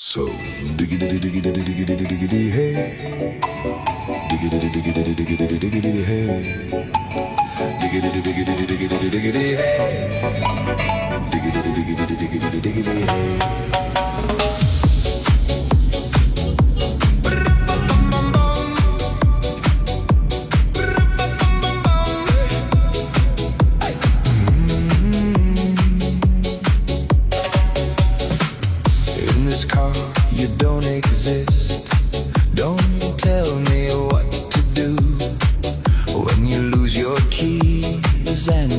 So diggity diggity diggity diggity hey, diggity diggity diggity diggity hey, diggity diggity diggity diggity hey, diggity diggity diggity diggity hey. You don't exist. Don't tell me what to do when you lose your keys and